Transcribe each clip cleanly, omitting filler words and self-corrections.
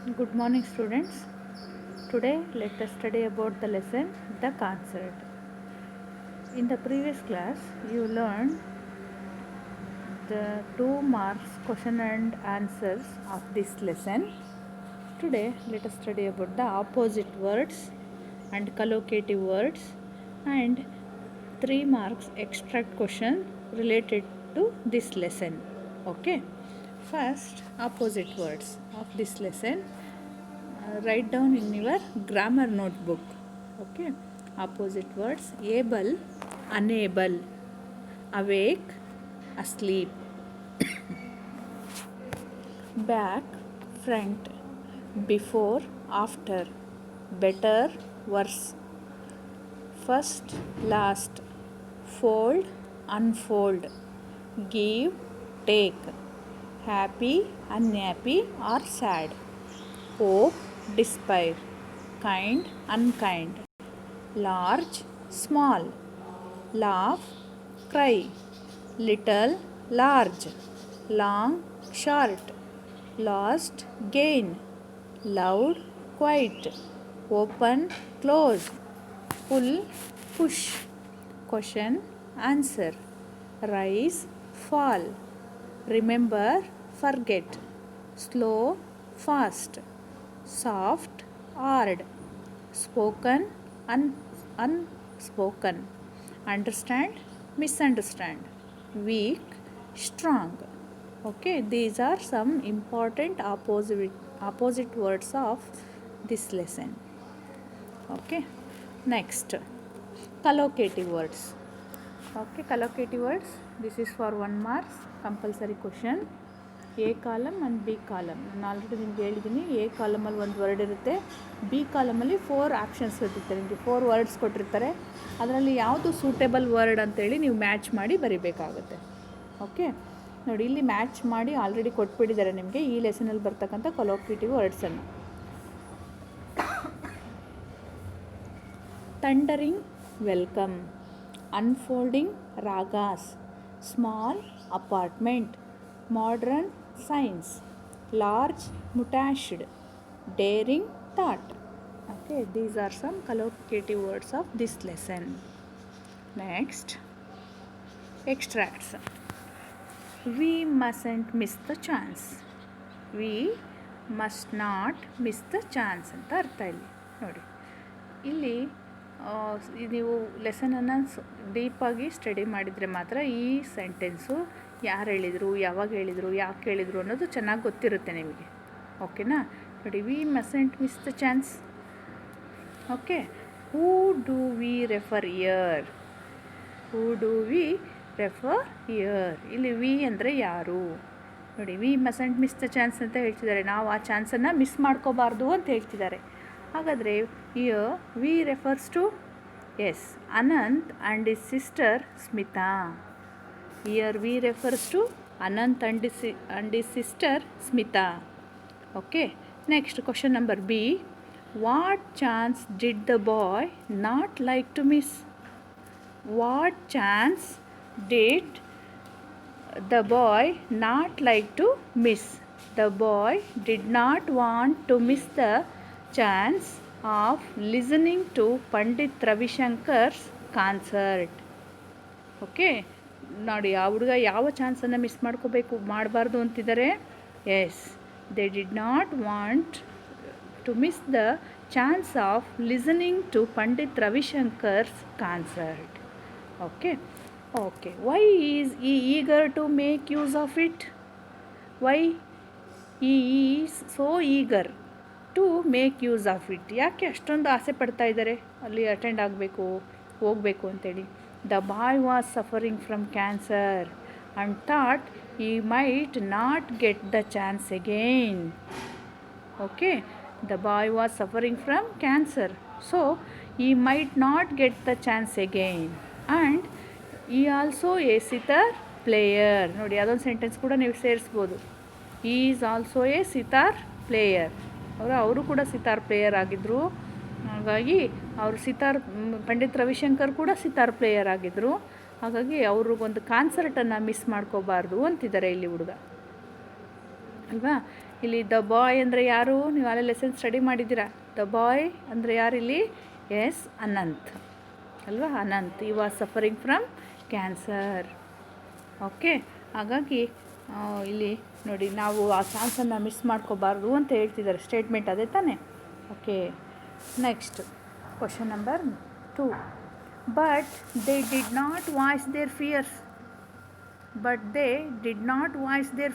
Good morning, students. Today, let us study about the lesson The Concert. In the previous class, you learned the 2 marks question and answers of this lesson. Today, let us study about the opposite words and collocative words and 3 marks extract question related to this lesson. Okay. First, opposite words of this lesson. Write down in your grammar notebook. Okay. Opposite words: able, unable, awake, asleep, back, front, before, after, better, worse, first, last, fold, unfold, give, take, happy, unhappy or sad, hope, despair, kind, unkind, large, small, laugh, cry, little, large, long, short, lost, gain, loud, quiet, open, close, pull, push, question, answer, rise, fall, remember, forget, slow, fast, soft, hard, spoken, unspoken, understand, misunderstand, weak, strong. Okay, these are some important opposite words of this lesson. Okay, next, collocative words. Okay, collocative words. This is for 1 marks compulsory question. A column and B column. ನಾನು already ನಿಮ್ಗೆ ಹೇಳಿದ್ದೀನಿ, A ಕಾಲಮಲ್ಲಿ ಒಂದು word ಇರುತ್ತೆ, B ಕಾಲಮಲ್ಲಿ 4 options ಇರುತ್ತೆ. ನಿಮಗೆ 4 words ಕೊಟ್ಟಿರ್ತಾರೆ, ಅದರಲ್ಲಿ ಯಾವುದು ಸೂಟೇಬಲ್ ವರ್ಡ್ ಅಂತೇಳಿ ನೀವು ಮ್ಯಾಚ್ ಮಾಡಿ ಬರೀಬೇಕಾಗುತ್ತೆ. ಓಕೆ, ನೋಡಿ ಇಲ್ಲಿ ಮ್ಯಾಚ್ ಮಾಡಿ ಆಲ್ರೆಡಿ ಕೊಟ್ಬಿಟ್ಟಿದ್ದಾರೆ ನಿಮಗೆ ಈ ಲೆಸನಲ್ಲಿ ಬರ್ತಕ್ಕಂಥ ಕೊಲೋಕೇಟಿವ್ ವರ್ಡ್ಸನ್ನು. Thundering, welcome, unfolding, ragas, small, apartment, modern science, large, mutached, daring, thought. Okay, these are some collocative words of this lesson. Next, extracts. We mustn't miss the chance. We must not miss the chance ಅಂತ ಅರ್ಥ ಇಲ್ಲಿ ನೋಡಿ. ಇಲ್ಲಿ ನೀವು ಲೆಸನನ್ನು ಡೀಪಾಗಿ study ಮಾಡಿದರೆ ಮಾತ್ರ ಈ ಸೆಂಟೆನ್ಸು ಯಾರು ಹೇಳಿದರು, ಯಾವಾಗ ಹೇಳಿದರು, ಯಾಕೆ ಹೇಳಿದರು ಅನ್ನೋದು ಚೆನ್ನಾಗಿ ಗೊತ್ತಿರುತ್ತೆ ನಿಮಗೆ. ಓಕೆನಾ? ನೋಡಿ, we mustn't miss the chance. Okay, who do we refer here? Who do we refer here? ಇಲ್ಲಿ ವಿ ಅಂದರೆ ಯಾರು ನೋಡಿ. We mustn't miss the chance ಅಂತ ಹೇಳ್ತಿದ್ದಾರೆ, ನಾವು ಆ ಚಾನ್ಸನ್ನು ಮಿಸ್ ಮಾಡ್ಕೋಬಾರ್ದು ಅಂತ ಹೇಳ್ತಿದ್ದಾರೆ. ಹಾಗಾದರೆ here we refers to S Anant and his sister Smita. Here we refers to Anant and his sister Smita. Okay. Next, question number B. What chance did the boy not like to miss? What chance did the boy not like to miss? The boy did not want to miss the chance of listening to Pandit Ravi Shankar's concert. Okay. ನೋಡಿ, ಆ ಹುಡುಗ ಯಾವ ಚಾನ್ಸನ್ನು miss ಮಾಡಬಾರ್ದು ಅಂತಿದ್ದಾರೆ. Yes, they did not want to miss the chance of listening to Pandit Ravishankar's concert. Okay okay why is he eager to make use of it? Why is so eager to make use of it? ಯಾಕೆ ಅಷ್ಟೊಂದು ಆಸೆ ಪಡ್ತಾ ಇದ್ದಾರೆ ಅಲ್ಲಿ attend ಆಗಬೇಕು, ಹೋಗಬೇಕು ಅಂತೇಳಿ? The boy was suffering from cancer and thought he might not get the chance again. Okay, the boy was suffering from cancer, so he might not get the chance again. And he also a sitar player. ನೋಡಿ, ಅದೊಂದು sentence ಕೂಡ ನೀವು ಸೇರಿಸ್ಬೋದು. he is also a sitar player. ಅವರು ಕೂಡ sitar player ಆಗಿದ್ದರು. ಹಾಗಾಗಿ ಅವರು ಪಂಡಿತ್ ರವಿಶಂಕರ್ ಕೂಡ ಸಿತಾರ್ ಪ್ಲೇಯರ್ ಆಗಿದ್ದರು. ಹಾಗಾಗಿ ಅವ್ರಿಗೊಂದು ಕಾನ್ಸರ್ಟನ್ನು ಮಿಸ್ ಮಾಡ್ಕೋಬಾರ್ದು ಅಂತಿದ್ದಾರೆ ಇಲ್ಲಿ ಹುಡುಗ ಅಲ್ವಾ. ಇಲ್ಲಿ ದ ಬಾಯ್ ಅಂದರೆ ಯಾರು? ನೀವು ಅಲ್ಲೇ ಲೆಸನ್ ಸ್ಟಡಿ ಮಾಡಿದ್ದೀರಾ. ದ ಬಾಯ್ ಅಂದರೆ ಯಾರು ಇಲ್ಲಿ? ಎಸ್, ಅನಂತ್ ಅಲ್ವಾ? ಅನಂತ್ ಈ was suffering from cancer. Okay, ಹಾಗಾಗಿ ಇಲ್ಲಿ ನೋಡಿ, ನಾವು ಆ ಚಾನ್ಸನ್ನು ಮಿಸ್ ಮಾಡ್ಕೋಬಾರ್ದು ಅಂತ ಹೇಳ್ತಿದ್ದಾರೆ. ಸ್ಟೇಟ್ಮೆಂಟ್ ಅದೇ ತಾನೇ? Okay, next question number 2. But they did not voice their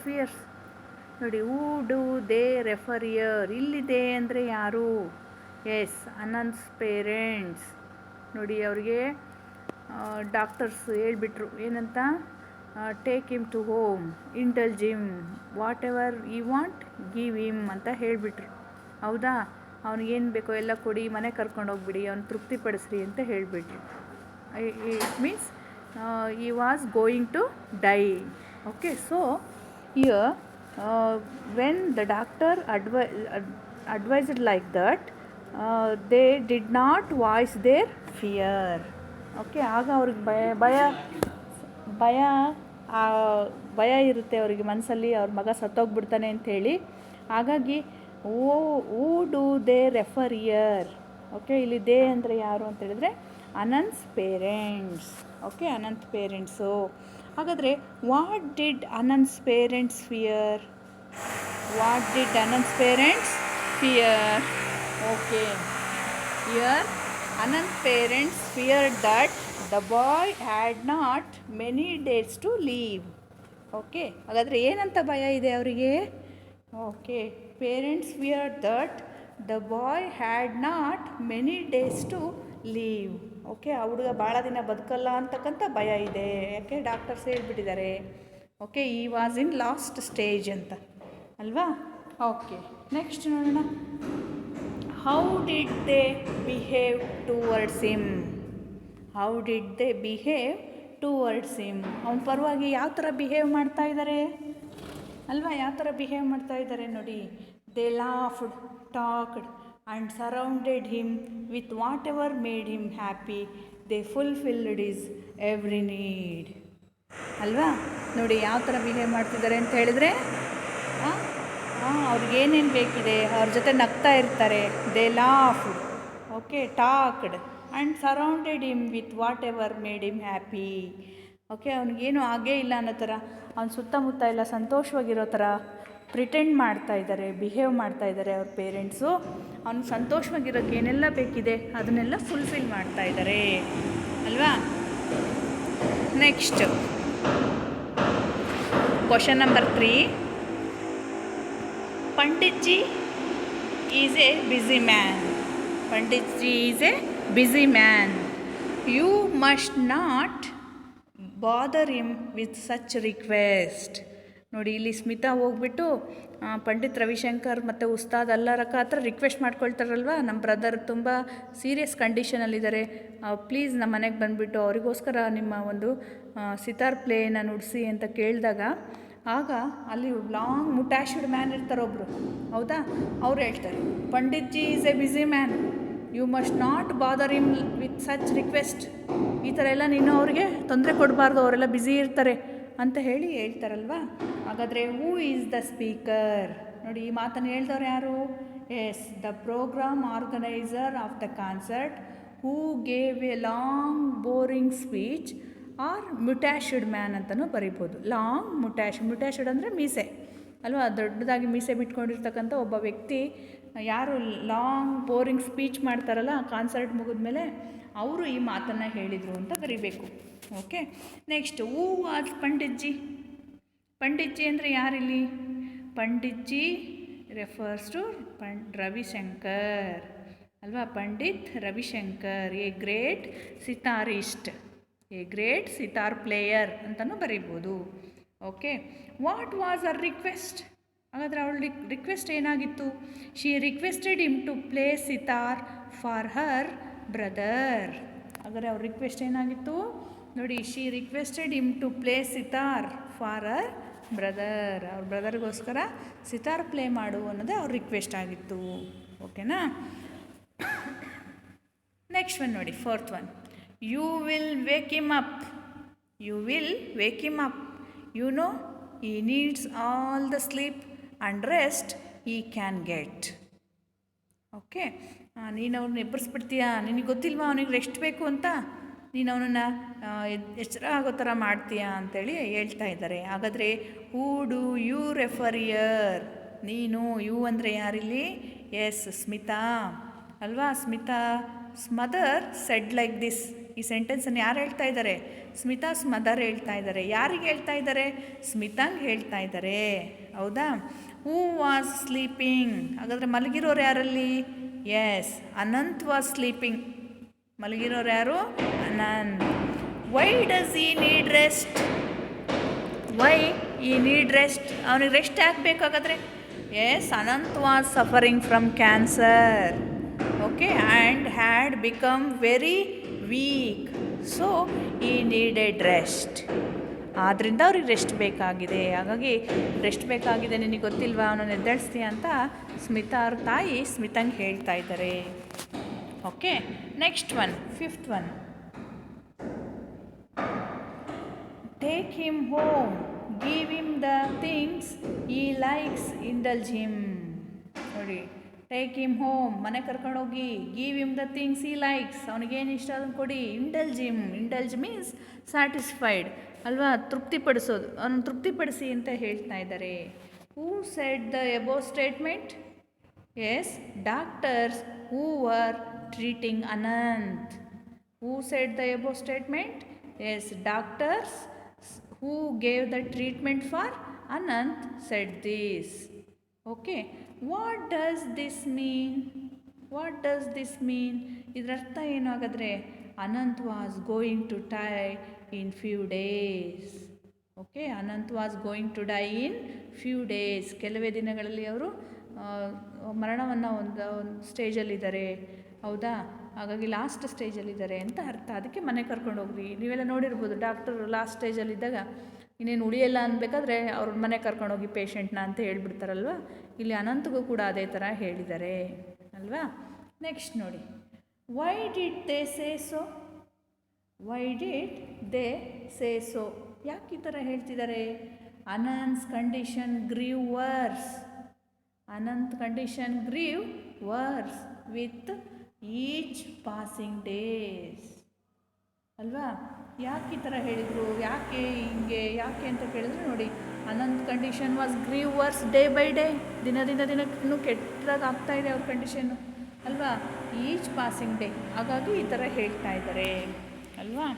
fears. ನೋಡಿ, who do they refer here? ಇಲ್ಲಿದೆ ಅಂದರೆ ಯಾರು? Yes, Anant's parents. ನೋಡಿ, ಅವ್ರಿಗೆ ಡಾಕ್ಟರ್ಸ್ ಹೇಳ್ಬಿಟ್ರು ಏನಂತ? Take him to home, indulge him, whatever you want give him ಅಂತ ಹೇಳಿಬಿಟ್ರು. ಹೌದಾ? ಅವ್ನಿಗೇನು ಬೇಕೋ ಎಲ್ಲ ಕೊಡಿ, ಮನೆ ಕರ್ಕೊಂಡೋಗ್ಬಿಡಿ, ಅವ್ನು ತೃಪ್ತಿಪಡಿಸ್ರಿ ಅಂತ ಹೇಳಿಬಿಟ್ರು. It means he was going to die. Okay, so here when the doctor advised like that, they did not voice their fear. Okay, ಆಗ ಅವ್ರಿಗೆ ಭಯ ಇರುತ್ತೆ ಅವರಿಗೆ ಮನಸ್ಸಲ್ಲಿ, ಅವ್ರ ಮಗ ಸತ್ತೋಗ್ಬಿಡ್ತಾನೆ ಅಂಥೇಳಿ. ಹಾಗಾಗಿ who do they refer here? Okay, ಇಲ್ಲಿ ದೇ ಅಂದರೆ ಯಾರು ಅಂತ ಹೇಳಿದ್ರೆ Anant's parents. Okay, Anant parents. ಹಾಗಾದರೆ what did Anant's parents fear? Okay, here Anant parents feared that the boy had not many days to live. Okay, ಹಾಗಾದರೆ ಏನಂತ ಭಯ ಇದೆ ಅವರಿಗೆ? Okay, parents feared that the boy had not many days to live. Okay, ಆ ಹುಡುಗ ಭಾಳ ದಿನ ಬದುಕಲ್ಲ ಅಂತಕ್ಕಂಥ ಭಯ ಇದೆ. ಯಾಕೆ? ಡಾಕ್ಟರ್ಸ್ ಹೇಳ್ಬಿಟ್ಟಿದ್ದಾರೆ. ಓಕೆ, ಈ ವಾಸ್ ಇನ್ ಲಾಸ್ಟ್ ಸ್ಟೇಜ್ ಅಂತ ಅಲ್ವಾ? ಓಕೆ, ನೆಕ್ಸ್ಟ್ ನೋಡೋಣ. How did they behave towards him? ಅವನ ಪರವಾಗಿ ಯಾವ ಥರ ಬಿಹೇವ್ ಮಾಡ್ತಾ ಇದ್ದಾರೆ ಅಲ್ವಾ? ಯಾವ ಥರ ಬಿಹೇವ್ ಮಾಡ್ತಾ ಇದ್ದಾರೆ ನೋಡಿ. They laughed, talked and surrounded him with whatever made him happy. They fulfilled his every need. ಅಲ್ವಾ? ನೋಡಿ ಯಾವ ಥರ ಬಿಹೇವ್ ಮಾಡ್ತಿದ್ದಾರೆ ಅಂತ ಹೇಳಿದ್ರೆ, ಅವ್ರಿಗೇನೇನು ಬೇಕಿದೆ ಅವ್ರ ಜೊತೆ ನಗ್ತಾ ಇರ್ತಾರೆ. They laughed, okay, talked and surrounded him with whatever made him happy. Okay, ಅವ್ನಿಗೇನು ಆಗೇ ಇಲ್ಲ ಅನ್ನೋ ಥರ, ಅವ್ನ ಸುತ್ತಮುತ್ತ ಎಲ್ಲ ಸಂತೋಷವಾಗಿರೋ ಥರ ಪ್ರಿಟೆಂಡ್ ಮಾಡ್ತಾ ಇದ್ದಾರೆ, ಬಿಹೇವ್ ಮಾಡ್ತಾ ಇದ್ದಾರೆ ಅವ್ರ ಪೇರೆಂಟ್ಸು. ಅವ್ನು ಸಂತೋಷವಾಗಿರೋಕ್ಕೆ ಏನೆಲ್ಲ ಬೇಕಿದೆ ಅದನ್ನೆಲ್ಲ ಫುಲ್ಫಿಲ್ ಮಾಡ್ತಾ ಇದ್ದಾರೆ ಅಲ್ವಾ? Next question number 3. Panditji is a busy man. You must not bother him with such request. ನೋಡಿ, ಇಲ್ಲಿ ಸ್ಮಿತಾ ಹೋಗ್ಬಿಟ್ಟು ಪಂಡಿತ್ ರವಿಶಂಕರ್ ಮತ್ತು ಉಸ್ತಾದ್ ಅಲ್ಲಾರಕ್ಕ ಹತ್ರ ರಿಕ್ವೆಸ್ಟ್ ಮಾಡ್ಕೊಳ್ತಾರಲ್ವ, ನಮ್ಮ ಬ್ರದರ್ ತುಂಬ ಸೀರಿಯಸ್ ಕಂಡೀಷನಲ್ಲಿದ್ದಾರೆ, ಪ್ಲೀಸ್ ನಮ್ಮ ಮನೆಗೆ ಬಂದುಬಿಟ್ಟು ಅವರಿಗೋಸ್ಕರ ನಿಮ್ಮ ಒಂದು ಸಿತಾರ್ ಪ್ಲೇನ ನುಡಿಸಿ ಅಂತ ಕೇಳಿದಾಗ, ಆಗ ಅಲ್ಲಿ ಲಾಂಗ್ ಮುಟ್ಯಾಶ್ಡ್ ಮ್ಯಾನ್ ಇರ್ತಾರೊಬ್ಬರು. ಹೌದಾ? ಅವ್ರು ಹೇಳ್ತಾರೆ, Panditji is a busy man, you must not bother him with such request. ಈ ಥರ ಎಲ್ಲ ನೀನು ಅವ್ರಿಗೆ ತೊಂದರೆ ಕೊಡಬಾರ್ದು, ಅವರೆಲ್ಲ ಬ್ಯುಸಿ ಇರ್ತಾರೆ ಅಂತ ಹೇಳ್ತಾರಲ್ವ. ಹಾಗಾದರೆ ಹೂ ಈಸ್ ದ ಸ್ಪೀಕರ್? ನೋಡಿ, ಈ ಮಾತನ್ನು ಹೇಳ್ದವ್ರು ಯಾರು? Yes, the programme organiser of the concert who gave a long boring speech or moustached man ಅಂತಲೂ ಬರಿಬೋದು. ಲಾಂಗ್ ಮುಟ್ಯಾಶ್ಡ್ ಅಂದರೆ ಮೀಸೆ ಅಲ್ವಾ? ದೊಡ್ಡದಾಗಿ ಮೀಸೆ ಬಿಟ್ಕೊಂಡಿರ್ತಕ್ಕಂಥ ಒಬ್ಬ ವ್ಯಕ್ತಿ ಯಾರು ಲಾಂಗ್ ಬೋರಿಂಗ್ ಸ್ಪೀಚ್ ಮಾಡ್ತಾರಲ್ಲ ಕಾನ್ಸರ್ಟ್ ಮುಗಿದ್ಮೇಲೆ, ಅವರು ಈ ಮಾತನ್ನು ಹೇಳಿದರು ಅಂತ ಬರಿಬೇಕು. Okay, next who was Panditji? Panditji ಅಂದರೆ ಯಾರಿಲ್ಲಿ? ಪಂಡಿತ್ಜಿ ರೆಫರ್ಸ್ ಟು ರವಿಶಂಕರ್ ಅಲ್ವಾ? Pandit Ravishankar, a great sitar player ಅಂತಲೂ ಬರೀಬೋದು. Okay, what was her request? ಹಾಗಾದರೆ ಅವಳ ರಿಕ್ವೆಸ್ಟ್ ಏನಾಗಿತ್ತು? She requested him to play sitar for her brother. ಹಾಗಾದರೆ ಅವ್ರ ರಿಕ್ವೆಸ್ಟ್ ಏನಾಗಿತ್ತು ನೋಡಿ? She requested him to play sitar for her brother. ಅವ್ರ ಬ್ರದರ್ಗೋಸ್ಕರ ಸಿತಾರ್ ಪ್ಲೇ ಮಾಡು ಅನ್ನೋದೇ ಅವ್ರ ರಿಕ್ವೆಸ್ಟ್ ಆಗಿತ್ತು. ಓಕೆನಾ? ನೆಕ್ಸ್ಟ್ ಒನ್ ನೋಡಿ, 4th one. You will wake him up. You know he needs all the sleep and rest he can get. Okay, ನೀನು ಅವ್ರನ್ನ ಎಬ್ಬರಿಸ್ಬಿಡ್ತೀಯಾ, ನಿನಗೆ ಗೊತ್ತಿಲ್ವಾ ಅವನಿಗೆ ರೆಸ್ಟ್ ಬೇಕು ಅಂತ, ನೀನು ಅವನನ್ನು ಎಚ್ಚರ ಆಗೋ ಥರ ಮಾಡ್ತೀಯಾ ಅಂತೇಳಿ ಹೇಳ್ತಾ ಇದ್ದಾರೆ. ಹಾಗಾದರೆ who do you refer here? ನೀನು, ಯು ಅಂದರೆ ಯಾರಿಲ್ಲಿ? ಎಸ್, ಸ್ಮಿತಾ ಅಲ್ವಾ? Smita mother said like this. ಈ ಸೆಂಟೆನ್ಸನ್ನು ಯಾರು ಹೇಳ್ತಾ ಇದ್ದಾರೆ? ಸ್ಮಿತಾಸ್ ಮದರ್ ಹೇಳ್ತಾ ಇದ್ದಾರೆ. ಯಾರಿಗೆ ಹೇಳ್ತಾ ಇದ್ದಾರೆ? ಸ್ಮಿತಾಂಗೆ ಹೇಳ್ತಾ ಇದ್ದಾರೆ. ಹೌದಾ? Who was sleeping? ಹಾಗಾದರೆ ಮಲಗಿರೋರು ಯಾರಲ್ಲಿ? Yes, Anant was sleeping. ಮಲಗಿರೋರು ಯಾರು? Anant. Why does he need rest? Why he need rest? ಅವನಿಗೆ ರೆಸ್ಟ್ ಯಾಕೆ ಬೇಕಾಗಾದರೆ? Yes, Anant was suffering from cancer. Okay, and had become very weak, so he needed rest. ಆದ್ದರಿಂದ ಅವ್ರಿಗೆ ರೆಸ್ಟ್ ಬೇಕಾಗಿದೆ. ಹಾಗಾಗಿ ರೆಸ್ಟ್ ಬೇಕಾಗಿದೆ, ನಿನಗೆ ಗೊತ್ತಿಲ್ವಾ ಅವನನ್ನು ಎದ್ದೇಳಿಸ್ತೀಯ ಅಂತ ಸ್ಮಿತಾ ಅವ್ರ ತಾಯಿ ಸ್ಮಿತಂಗೆ ಹೇಳ್ತಾ ಇದ್ದಾರೆ. Okay, next one, fifth one. Take him home, give him the things he likes, indulge him. ನೋಡಿ, ಟೇಕ್ ಹಿಮ್ ಹೋಮ್, ಮನೆ ಕರ್ಕೊಂಡೋಗಿ, give him the things he likes, ಅವನಿಗೇನು ಇಷ್ಟ ಅದನ್ನು ಕೊಡಿ. Indulge him, indulge means satisfied ಅಲ್ವಾ? ತೃಪ್ತಿಪಡಿಸೋದು, ಅವನನ್ನು ತೃಪ್ತಿಪಡಿಸಿ ಅಂತ ಹೇಳ್ತಾ ಇದ್ದಾರೆ. Who said the above statement? Yes, doctors who were treating Anant. Who said the above statement? Yes, doctors who gave the treatment for Anant said this. Okay, what does this mean? What does this mean? ಇದರ ಅರ್ಥ ಏನು ಹಾಗಾದರೆ? Anant was going to die in few days. Okay, Anant was going to die in few days. ಕೆಲವೇ ದಿನಗಳಲ್ಲಿ ಅವರು ಮರಣವನ್ನು ಒಂದು ಸ್ಟೇಜಲ್ಲಿದ್ದಾರೆ. ಹೌದಾ? ಹಾಗಾಗಿ ಲಾಸ್ಟ್ ಸ್ಟೇಜಲ್ಲಿದ್ದಾರೆ ಅಂತ ಅರ್ಥ. ಅದಕ್ಕೆ ಮನೆ ಕರ್ಕೊಂಡು ಹೋಗ್ರಿ. ನೀವೆಲ್ಲ ನೋಡಿರ್ಬೋದು, ಡಾಕ್ಟರ್ ಲಾಸ್ಟ್ ಸ್ಟೇಜಲ್ಲಿದ್ದಾಗ ಇನ್ನೇನು ಉಳಿಯಲ್ಲ ಅನ್ಬೇಕಾದ್ರೆ ಅವ್ರ ಮನೆ ಕರ್ಕೊಂಡೋಗಿ ಪೇಷಂಟ್ನ ಅಂತ ಹೇಳ್ಬಿಡ್ತಾರಲ್ವ. ಇಲ್ಲಿ ಅನಂತಗೂ ಕೂಡ ಅದೇ ಥರ ಹೇಳಿದ್ದಾರೆ ಅಲ್ವಾ. ನೆಕ್ಸ್ಟ್ ನೋಡಿ, why did they say so? Why did they say so? ಯಾಕೆ ಈ ಥರ ಹೇಳ್ತಿದ್ದಾರೆ? Anant's condition grew worse. Anant condition grew worse with each passing days ಅಲ್ವಾ. ಯಾಕೆ ಈ ಥರ ಹೇಳಿದರು? ಯಾಕೆ ಹಿಂಗೆ ಯಾಕೆ ಅಂತ ಕೇಳಿದ್ರೆ ನೋಡಿ, Anant condition was grew worse day by day. ದಿನಕ್ಕೂ ಕೆಟ್ಟದಾಗ ಆಗ್ತಾ ಇದೆ ಅವ್ರ ಕಂಡೀಷನ್ನು ಅಲ್ವಾ, ಈಚ್ ಪಾಸಿಂಗ್ ಡೇ. ಹಾಗಾಗಿ ಈ ಥರ ಹೇಳ್ತಾ ಇದ್ದಾರೆ ಅಲ್ವಾ.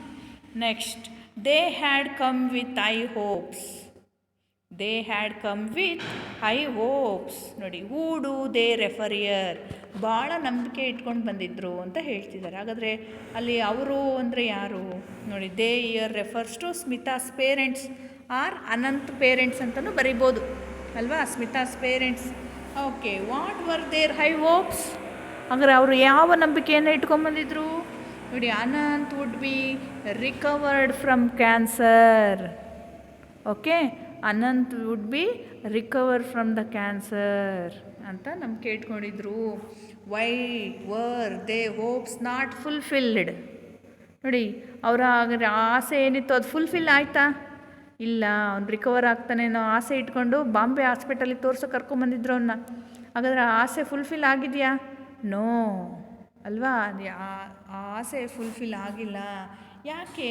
Next, they had come with high hopes. They had come with high hopes. ನೋಡಿ, who do they refer here? ಭಾಳ ನಂಬಿಕೆ ಇಟ್ಕೊಂಡು ಬಂದಿದ್ದರು ಅಂತ ಹೇಳ್ತಿದ್ದಾರೆ. ಹಾಗಾದರೆ ಅಲ್ಲಿ ಅವರು ಅಂದರೆ ಯಾರು? ನೋಡಿ, they here refers to Smita's parents or Anant parents ಅಂತಲೂ ಬರಿಬೋದು ಅಲ್ವಾ, Smita's parents. Okay, what were their high hopes? ಹಾಗಾದರೆ ಅವರು ಯಾವ ನಂಬಿಕೆಯನ್ನು ಇಟ್ಕೊಂಡ್ಬಂದಿದ್ರು? ನೋಡಿ, Anant would be recovered from cancer. Okay, Anant would be recover from the cancer ಅಂತ ನಂಬಿಕೆ ಇಟ್ಕೊಂಡಿದ್ರು. Why were they hopes not fulfilled? ನೋಡಿ, ಅವರ ಆಸೆ ಏನಿತ್ತು ಅದು ಫುಲ್ಫಿಲ್ ಆಯಿತಾ? ಇಲ್ಲ, ಅವ್ನು ರಿಕವರ್ ಆಗ್ತಾನೇನೋ ಆಸೆ ಇಟ್ಕೊಂಡು ಬಾಂಬೆ ಹಾಸ್ಪಿಟಲಿಗೆ ತೋರ್ಸೋಕೆ ಕರ್ಕೊಂಬಂದಿದ್ರು ಅವನ್ನ. ಹಾಗಾದರೆ ಆ ಆಸೆ ಫುಲ್ಫಿಲ್ ಆಗಿದೆಯಾ? ನೋ ಅಲ್ವಾ, ಆ ಆಸೆ ಫುಲ್ಫಿಲ್ ಆಗಿಲ್ಲ. ಯಾಕೆ?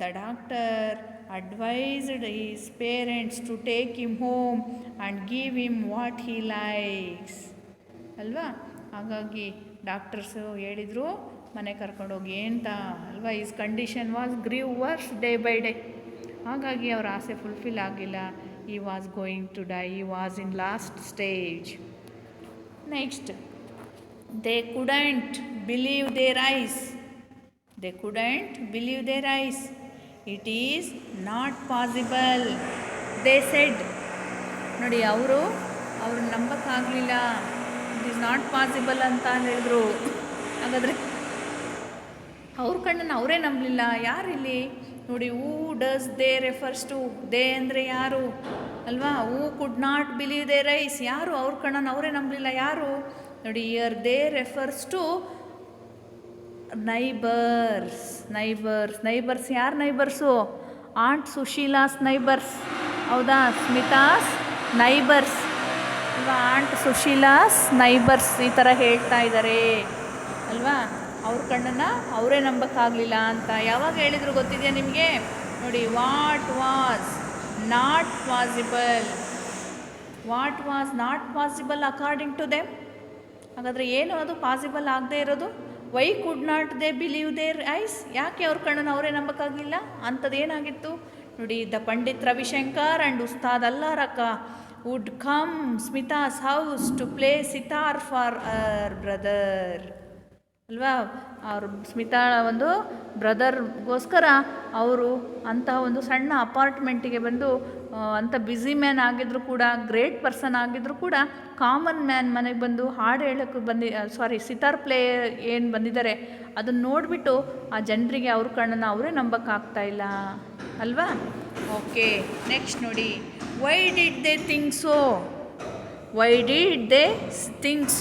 The doctor advised his parents to take him home and give him what he likes ಅಲ್ವಾ. ಹಾಗಾಗಿ ಡಾಕ್ಟರ್ಸು ಹೇಳಿದರು ಮನೆ ಕರ್ಕೊಂಡೋಗಿ ಅಂತ ಅಲ್ವಾ. His condition was grew worse day by day. ಹಾಗಾಗಿ ಅವ್ರ ಆಸೆ ಫುಲ್ಫಿಲ್ ಆಗಿಲ್ಲ. He was going to die, he was in last stage. Next, they couldn't believe their eyes. They couldn't believe their eyes. It is not possible they said. ನೋಡಿ, ಅವರು ನಂಬಕ್ಕಾಗಲಿಲ್ಲ. It is not possible ಅಂತ ಹೇಳಿದ್ರು. ಹಾಗಾದರೆ ಅವ್ರ ಕಣ್ಣನ್ನು ಅವರೇ ನಂಬಲಿಲ್ಲ. ಯಾರಿಲ್ಲಿ? ನೋಡಿ, who does they refers to? They ಅಂದರೆ ಯಾರು ಅಲ್ವಾ. ಹೂ ಕುಡ್ ನಾಟ್ ಬಿಲೀವ್ ದೇರ್ ಐಸ್? ಯಾರು ಅವ್ರ ಕಣ್ಣನ್ನು ಅವರೇ ನಂಬಲಿಲ್ಲ? ಯಾರು? ನೋಡಿ, here they refers to neighbours. Neighbours ಯಾರು ನೈಬರ್ಸು? Aunt Sushila's neighbours. ಹೌದಾ, ಸ್ಮಿತಾಸ್ ನೈಬರ್ಸ್ ಅಲ್ವಾ. ಆಂಟ್ ಸುಶೀಲಾಸ್ ನೈಬರ್ಸ್ ಈ ಥರ ಹೇಳ್ತಾ ಇದ್ದಾರೆ ಅಲ್ವಾ. ಅವ್ರ ಕಣ್ಣನ್ನು ಅವರೇ ನಂಬಕ್ಕಾಗಲಿಲ್ಲ ಅಂತ ಯಾವಾಗ ಹೇಳಿದ್ರು ಗೊತ್ತಿದೆಯಾ ನಿಮಗೆ? ನೋಡಿ, what was not possible according to them. ಹಾಗಾದರೆ ಏನು ಅದು ಪಾಸಿಬಲ್ ಆಗದೆ ಇರೋದು? Why could not they believe their eyes? ಯಾಕೆ ಅವ್ರ ಕಣ್ಣನ್ನು ಅವರೇ ನಂಬಕ್ಕಾಗಲಿಲ್ಲ? ಅಂಥದ್ದು ಏನಾಗಿತ್ತು ನೋಡಿ. The Pandit Ravishankar and Ustad Allarakha would come Smita's house to play sitar for our brother ಅಲ್ವಾ. ಅವ್ರ ಸ್ಮಿತಾ ಒಂದು ಬ್ರದರ್ಗೋಸ್ಕರ ಅವರು ಅಂತಹ ಒಂದು ಸಣ್ಣ ಅಪಾರ್ಟ್ಮೆಂಟಿಗೆ ಬಂದು, ಅಂಥ ಬ್ಯುಸಿ ಮ್ಯಾನ್ ಆಗಿದ್ರು ಕೂಡ, ಗ್ರೇಟ್ ಪರ್ಸನ್ ಆಗಿದ್ರು ಕೂಡ, ಕಾಮನ್ ಮ್ಯಾನ್ ಮನೆಗೆ ಬಂದು ಹಾಡು ಹೇಳೋಕ್ಕೆ ಸಿತಾರ್ ಪ್ಲೇ ಏನು ಬಂದಿದ್ದಾರೆ ಅದನ್ನು ನೋಡಿಬಿಟ್ಟು ಆ ಜನರಿಗೆ ಅವ್ರ ಕಣ್ಣನ್ನು ಅವರೇ ನಂಬಕ್ಕಾಗ್ತಾ ಇಲ್ಲ ಅಲ್ವಾ. ಓಕೆ, ನೆಕ್ಸ್ಟ್ ನೋಡಿ. Why did they think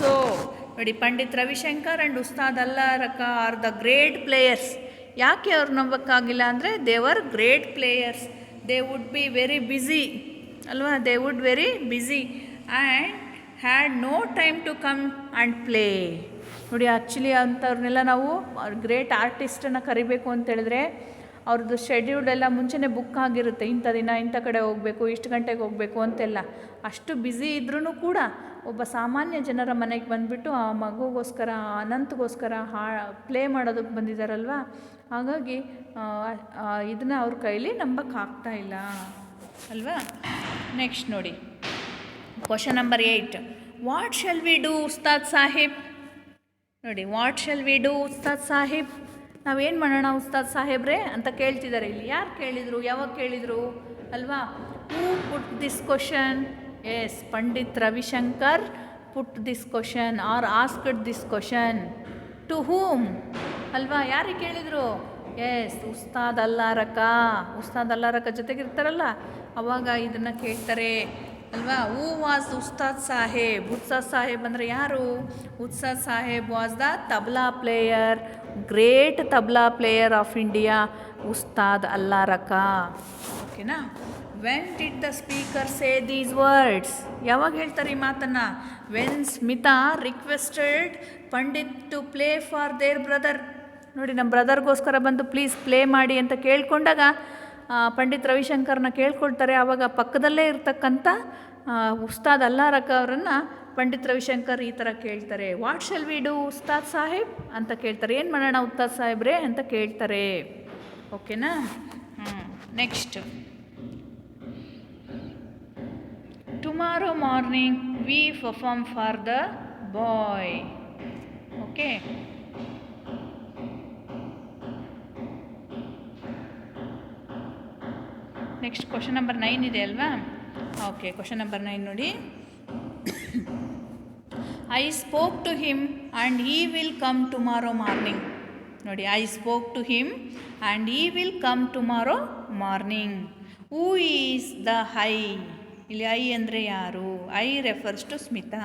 so? ನೋಡಿ, Pandit Ravishankar and Ustad Allarakha are the great players. ಯಾಕೆ ಅವ್ರು ನಂಬಕ್ಕಾಗಿಲ್ಲ ಅಂದರೆ they were great players. They would be very busy ಅಲ್ವಾ. They would very busy and had no time to come and play. ನೋಡಿ, actually ಅಂಥವ್ರನ್ನೆಲ್ಲ ನಾವು great ಆರ್ಟಿಸ್ಟನ್ನು ಕರಿಬೇಕು ಅಂತೇಳಿದ್ರೆ ಅವ್ರದ್ದು ಶೆಡ್ಯೂಲ್ ಎಲ್ಲ ಮುಂಚೆನೇ ಬುಕ್ ಆಗಿರುತ್ತೆ. ಇಂಥ ದಿನ ಇಂಥ ಕಡೆ ಹೋಗಬೇಕು, ಇಷ್ಟು ಗಂಟೆಗೆ ಹೋಗಬೇಕು ಅಂತೆಲ್ಲ. ಅಷ್ಟು ಬ್ಯುಸಿ ಇದ್ರೂ ಕೂಡ ಒಬ್ಬ ಸಾಮಾನ್ಯ ಜನರ ಮನೆಗೆ ಬಂದುಬಿಟ್ಟು ಆ ಮಗುಗೋಸ್ಕರ, ಅನಂತಗೋಸ್ಕರ ಪ್ಲೇ ಮಾಡೋದಕ್ಕೆ ಬಂದಿದ್ದಾರಲ್ವ. ಹಾಗಾಗಿ ಇದನ್ನು ಅವ್ರ ಕೈಲಿ ನಂಬಕ್ಕಾಗ್ತಾ ಇಲ್ಲ ಅಲ್ವಾ. ನೆಕ್ಸ್ಟ್ ನೋಡಿ, question number 8. What shall we do Ustad Sahib? ನೋಡಿ, what shall we do Ustad Sahib? ನಾವೇನು ಮಾಡೋಣ ಉಸ್ತಾದ್ ಸಾಹೇಬ್ರೆ ಅಂತ ಕೇಳ್ತಿದ್ದಾರೆ ಇಲ್ಲಿ. ಯಾರು ಕೇಳಿದರು, ಯಾವಾಗ ಕೇಳಿದರು ಅಲ್ವಾ? Who put this question? Yes, Pandit Ravishankar put this question or asked this question. To whom ಅಲ್ವಾ? ಯಾರಿಗೆ ಕೇಳಿದರು? ಎಸ್, ಉಸ್ತಾದ್ ಅಲ್ಲಾರಕ ಜೊತೆಗಿರ್ತಾರಲ್ಲ ಅವಾಗ ಇದನ್ನು ಕೇಳ್ತಾರೆ ಅಲ್ವಾ. ಹೂ ವಾಸ್ ಉಸ್ತಾದ್ ಸಾಹೇಬ್ ಅಂದರೆ ಯಾರು? Ustad Saheb was the tabla player, great tabla player of India, Ustad Allarakha. ಓಕೆನಾ. When did the speaker say these words? ಯಾವಾಗ ಹೇಳ್ತಾರೆ ಈ ಮಾತನ್ನು? When Smita requested Pandit to play for their brother. ನೋಡಿ, ನಮ್ಮ ಬ್ರದರ್ಗೋಸ್ಕರ ಬಂದು ಪ್ಲೀಸ್ ಪ್ಲೇ ಮಾಡಿ ಅಂತ ಕೇಳ್ಕೊಂಡಾಗ ಪಂಡಿತ್ ರವಿಶಂಕರ್ನ ಕೇಳ್ಕೊಳ್ತಾರೆ. ಆವಾಗ ಪಕ್ಕದಲ್ಲೇ ಇರ್ತಕ್ಕಂಥ ಉಸ್ತಾದ್ ಅಲ್ಲಾರಕ ಅವರನ್ನು ಪಂಡಿತ್ ರವಿಶಂಕರ್ ಈ ಥರ ಕೇಳ್ತಾರೆ. What shall we do Ustad Saheb ಅಂತ ಕೇಳ್ತಾರೆ. ಏನು ಮಾಡೋಣ ಉಸ್ತಾದ್ ಸಾಹೇಬ್ರೆ ಅಂತ ಕೇಳ್ತಾರೆ. ಓಕೆನಾ. Next, tomorrow morning we perform for the boy. Okay. Next question number 9 ಇದೆ ಅಲ್ವಾ. ಓಕೆ, ಕ್ವಶನ್ ನಂಬರ್ 9 ನೋಡಿ. I spoke to him and he will come tomorrow morning. ನೋಡಿ, I spoke to him and he will come tomorrow morning. Who is the I? ಇಲ್ಲಿ I ಅಂದರೆ ಯಾರು? I refers to Smita.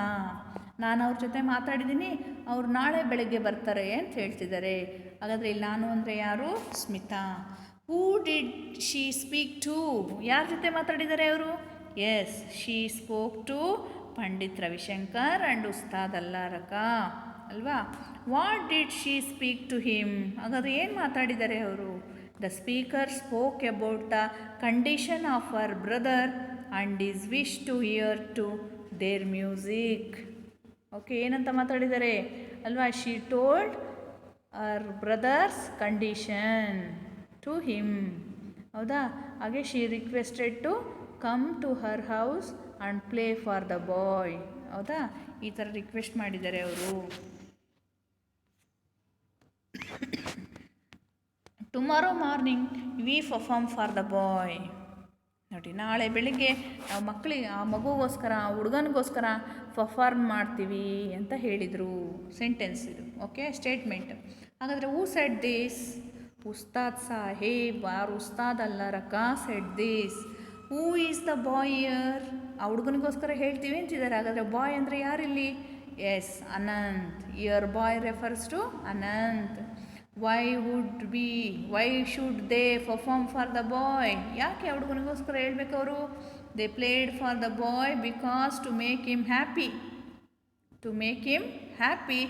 ನಾನು ಅವ್ರ ಜೊತೆ ಮಾತಾಡಿದ್ದೀನಿ, ಅವ್ರು ನಾಳೆ ಬೆಳಗ್ಗೆ ಬರ್ತಾರೆ ಅಂತ ಹೇಳ್ತಿದ್ದಾರೆ. ಹಾಗಾದರೆ ಇಲ್ಲಿ ನಾನು ಅಂದರೆ ಯಾರು? Smita. Who did she speak to? ಯಾರ ಜೊತೆ ಮಾತಾಡಿದ್ದಾರೆ ಅವರು? Yes, she spoke to Pandit Ravishankar and Ustad Allarakha ಅಲ್ವಾ. What did she speak to him? ಹಾಗಾದರೆ ಏನು ಮಾತಾಡಿದ್ದಾರೆ ಅವರು? The speaker spoke about the condition of our brother and his wish to hear to their music. Okay, ಏನಂತ ಮಾತಾಡಿದ್ದಾರೆ ಅಲ್ವಾ? She told our brother's condition to him. ಹೌದಾ? ಹಾಗೆ she requested to come to her house and play for the ಬಾಯ್. ಹೌದಾ? ಈ ಥರ request ಮಾಡಿದ್ದಾರೆ ಅವರು. Tomorrow morning we perform for the ಬಾಯ್. ನೋಡಿ, ನಾಳೆ ಬೆಳಿಗ್ಗೆ ನಾವು ಮಕ್ಕಳಿಗೆ, ಆ ಮಗುಗೋಸ್ಕರ, ಆ ಹುಡುಗನಿಗೋಸ್ಕರ ಪರ್ಫಾರ್ಮ್ ಮಾಡ್ತೀವಿ ಅಂತ ಹೇಳಿದರು. ಸೆಂಟೆನ್ಸ್ ಇದು. Okay, statement. ಹಾಗಾದರೆ who said this? Ustad Saheb or Ustad Allarakha said this. Who is the boy here? ಆ ಹುಡುಗನಿಗೋಸ್ಕರ ಹೇಳ್ತೀವಿ ಅಂತಿದ್ದಾರೆ. ಹಾಗಾದರೆ ಬಾಯ್ ಅಂದರೆ ಯಾರಿಲ್ಲಿ? Yes, Anant. Here boy refers to Anant. Why should they perform for the boy? ಯಾಕೆ ಆ ಹುಡುಗನಿಗೋಸ್ಕರ ಹೇಳ್ಬೇಕು ಅವರು? They played for the boy because to make him happy. To make him happy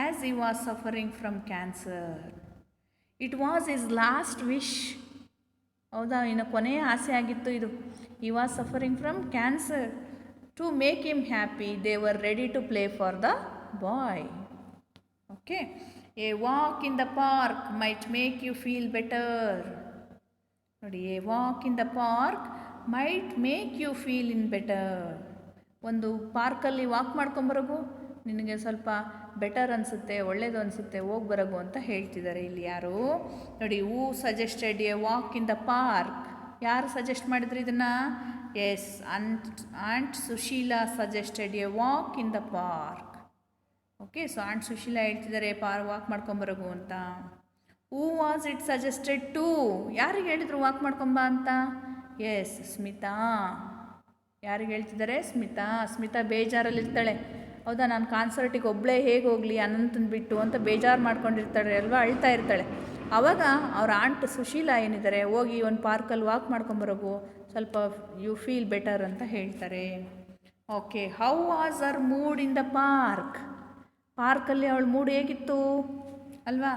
as he was suffering from cancer. It was his last wish. ಹೌದಾ, ಇನ್ನು ಕೊನೆಯ ಆಸೆ ಆಗಿತ್ತು ಇದು. He was suffering from cancer. To make him happy, they were ready to play for the boy. Okay. A walk in the park might make you feel better. ನೋಡಿ, a walk in the park might make you feel in better. ಒಂದು ಪಾರ್ಕಲ್ಲಿ walk ಮಾಡ್ಕೊಂಬರೋಗು ನಿನಗೆ ಸ್ವಲ್ಪ better ಅನಿಸುತ್ತೆ, ಒಳ್ಳೇದು ಅನಿಸುತ್ತೆ, ಹೋಗಿ ಬರೋಗು ಅಂತ ಹೇಳ್ತಿದ್ದಾರೆ ಇಲ್ಲಿ. ಯಾರು ನೋಡಿ, who suggested a walk in the park. ಯಾರು ಸಜೆಸ್ಟ್ ಮಾಡಿದ್ರು ಇದನ್ನು? Yes, aunt Sushila suggested a walk in the park. Okay, so aunt Sushila ಹೇಳ್ತಿದ್ದಾರೆ ವಾಕ್ ಮಾಡ್ಕೊಂಬರೋಗು ಅಂತ. Who was it suggested to? ಯಾರಿಗೆ ಹೇಳಿದ್ರು ವಾಕ್ ಮಾಡ್ಕೊಂಬ ಅಂತ? ಎಸ್, ಸ್ಮಿತಾ. ಯಾರಿಗೆ ಹೇಳ್ತಿದ್ದಾರೆ? ಸ್ಮಿತಾ ಬೇಜಾರಲ್ಲಿರ್ತಾಳೆ. ಹೌದಾ, ನಾನು ಕಾನ್ಸರ್ಟಿಗೆ ಒಬ್ಬಳೇ ಹೇಗೆ ಹೋಗಲಿ ಅನಂತನ ಬಿಟ್ಟು ಅಂತ ಬೇಜಾರು ಮಾಡ್ಕೊಂಡಿರ್ತಾಳೆ ಅಲ್ವಾ, ಅಳ್ತಾ ಇರ್ತಾಳೆ. ಆವಾಗ ಅವ್ರ ಆಂಟ್ ಸುಶೀಲಾ ಏನಿದ್ದಾರೆ, ಹೋಗಿ ಒಂದು ಪಾರ್ಕಲ್ಲಿ ವಾಕ್ ಮಾಡ್ಕೊಂಬರೋಗು, ಸ್ವಲ್ಪ ಯು ಫೀಲ್ ಬೆಟರ್ ಅಂತ ಹೇಳ್ತಾರೆ. Okay, how was our mood in the park? ಪಾರ್ಕಲ್ಲಿ ಅವಳ ಮೂಡ್ ಹೇಗಿತ್ತು ಅಲ್ವಾ?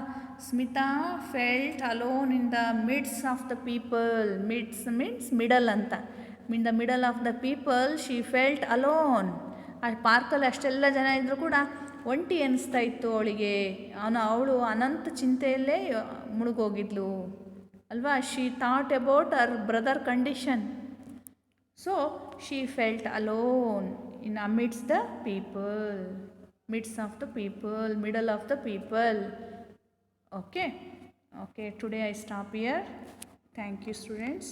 Smita felt alone in the midst of the people. Midst means middle ಅಂತ. In the middle of the people she felt alone. ಆ ಪಾರ್ಕಲ್ಲಿ ಅಷ್ಟೆಲ್ಲ ಜನ ಇದ್ದರೂ ಕೂಡ ಒಂಟಿ ಅನ್ನಿಸ್ತಾ ಇತ್ತು ಅವಳಿಗೆ. ಅವಳು ಅನಂತ ಚಿಂತೆಯಲ್ಲೇ ಮುಳುಗೋಗಿದ್ಲು ಅಲ್ವಾ. She thought about our brother condition. So she felt alone in amidst the people. midst of the people, middle of the people. Okay, today I stop here. Thank you, students.